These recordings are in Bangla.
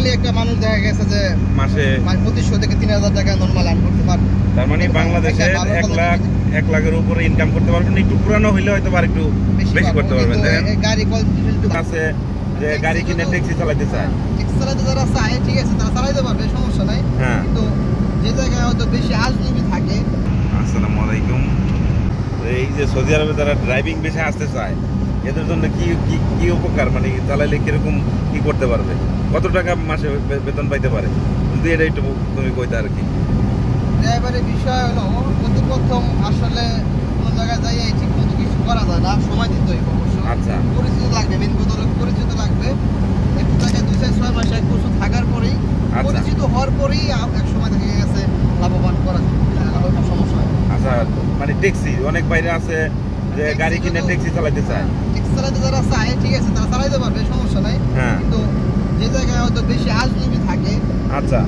নরমালি একটা মানুষ দেখা গেছে যে মাসে 2500 থেকে 3000 টাকা নরমাল আর্ন করতে পারবে। তার মানে বাংলাদেশে 1 লাখের উপরে ইনকাম করতে পারবেন। একটু পুরানো হইলে হয়তো আর একটু বেশি করতে পারবেন। গাড়ি আছে যে গাড়ি কিনে ট্যাক্সি চালাতে চায়, ট্যাক্সি চালাতে যারা চায় ঠিক আছে তারা চালাতে পারবে, সমস্যা নাই। কিন্তু যে জায়গায় হয়তো বেশি আজনবী থাকে। আসসালামু আলাইকুম। এই যে সৌদি আরবে যারা ড্রাইভিং বেশি আসতে চায় এদের জন্য কি কি কি উপকার, মানে চালাইলে কিরকম কি করতে পারবে, কত টাকা মাসে বেতন পাইতে পারে, যদি এটা একটু তুমি কইতে আর কি। ড্রাইভারের বিষয় হলো প্রথম আসলে কোনো জায়গায় যাই ঠিক মতো কিছু করা যায় না, সময় দিতে হইব অবশ্য। আচ্ছা, পরিচিত লাগবে, মেন কথা হলো পরিচিত লাগবে। একটু জায়গায় 2-6 মাস 1 বছর থাকার পরেই পরিচিত হওয়ার পরেই এক সময় দেখা গেছে লাভবান করা সমস্যা হয়। আচ্ছা, মানে ট্যাক্সি অনেক বাইরে আছে যে গাড়ি কিনে ট্যাক্সি চালাতে চায়, ট্যাক্সি চালাতে যারা চায় ঠিক আছে তারা চালাতে পারবে, সমস্যা নাই। কিন্তু যে জায়গায় হয়তো বেশি আজনবী থাকে, আচ্ছা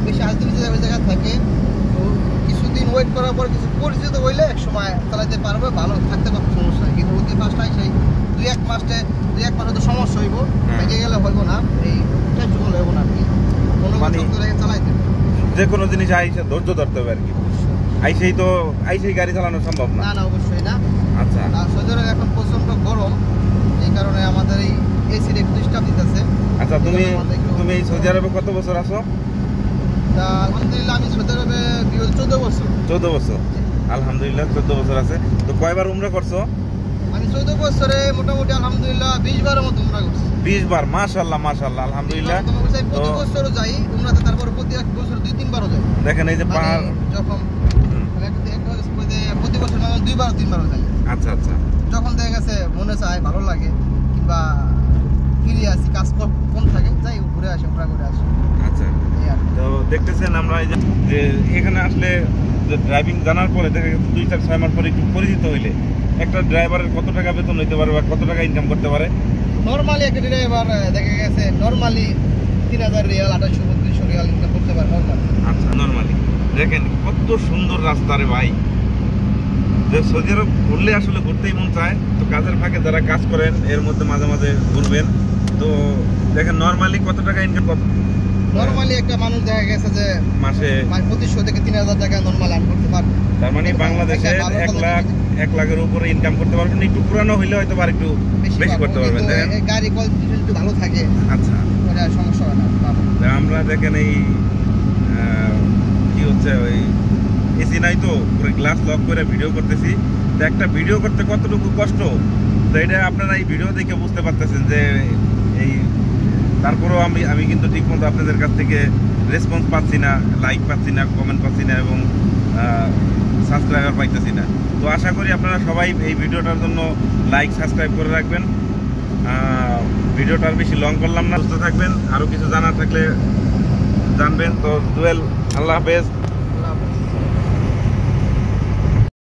বেশি আজনবী জায়গা থাকে, তো কিছুদিন ওয়েট করার পর কিছু পরিচিত হইলে এক সময় চালাতে পারবে, ভালো থাকতে পারবে, সমস্যা নাই। কিন্তু অতি ফার্স্টটাই সেই 2-1 মাস হয়তো সমস্যা হইব, ভেঙে গেলে হইব না, এই টেনশন হইব না। আপনি কোনো চালাইতে যে কোনো জিনিস আইসে ধৈর্য ধরতে হবে আর কি। আইসেই গাড়ি চালানো সম্ভব না। না, অবশ্যই না। আচ্ছা, সৌদি আরবে এখন প্রচন্ড গরম, এই কারণে আমাদের এই এসির একটু ডিস্টার্ব দিতেছে। আচ্ছা, তুমি এই সৌদি আরবে কত বছর আছো? আলহামদুলিল্লাহ আমি সৌদি আরবে 14 বছর। 14 বছর, আলহামদুলিল্লাহ 14 বছর আছে। তো কয়বার উমরা করছো? মানে 14 বছরে মোটামুটি আলহামদুলিল্লাহ 20 বারের মতো উমরা করছি। 20 বার, মাশাআল্লাহ মাশাআল্লাহ, আলহামদুলিল্লাহ। প্রতি বছরও যাই উমরাতে, তারপর প্রতি 1 বছর 2-3 বারও যাই। দেখেন এই যে পাহাড় যখন প্রতি বছর মানে 2 বার 3 বারও যাই। আচ্ছা আচ্ছা, যখন দেখা গেছে মনে চায় ভালো লাগে কিংবা ফিরে আসি, কাজ কোন থাকে যাই ঘুরে আসি, উমরা করে আসি। আচ্ছা, তো দেখতেছেন আমরা এই যে এখানে আসলে ড্রাইভিং জানার পরে দেখা গেছে 2-4-6 মাস পরে একটু পরিচিত হইলে একটা ড্রাইভারের কত টাকা বেতন হইতে পারে বা কত টাকা ইনকাম করতে পারে? নরমালি একটা ড্রাইভার দেখা গেছে নরমালি 3000 রিয়াল 2800-3200 রিয়াল ইনকাম করতে পারে নরমালি। আচ্ছা, নরমালি দেখেন কত সুন্দর রাস্তা রে ভাই। যে সৌদি আরব ঘুরলে আসলে ঘুরতেই মন চায়। তো কাজের ফাঁকে যারা কাজ করেন এর মধ্যে মাঝে মাঝে ঘুরবেন। তো দেখেন নরমালি কত টাকা ইনকাম করতে, নরমালি একটা মানুষ দেখা গেছে যে মাসে 2500 থেকে 3000 টাকা নরমাল আর্ন করতে পারবে। তার মানে বাংলাদেশে 1 লাখের উপরে ইনকাম করতে পারবেন। একটু পুরানো হইলে হয়তো আর একটু বেশি করতে পারবেন। দেখেন গাড়ি কোয়ালিটি একটু ভালো থাকে, আচ্ছা সমস্যা হয় না। আমরা দেখেন এই কি হচ্ছে, ওই এসি নাই তো পুরো গ্লাস লক করে ভিডিও করতেছি। তো একটা ভিডিও করতে কতটুকু কষ্ট, তো এটা আপনারা এই ভিডিও দেখে বুঝতে পারতেছেন যে এই তারপরেও আমি কিন্তু ঠিক মতো আপনাদের কাছ থেকে রেসপন্স পাচ্ছি না, লাইক পাচ্ছি না, কমেন্ট পাচ্ছি না এবং সাবস্ক্রাইবার পাইতেছি না। তো আশা করি আপনারা সবাই এই ভিডিওটার জন্য লাইক সাবস্ক্রাইব করে রাখবেন। ভিডিওটা আর বেশি লং করলাম না, সুস্থ থাকবেন, আরও কিছু জানার থাকলে জানবেন। তো জুয়েল, আল্লাহ হাফেজ।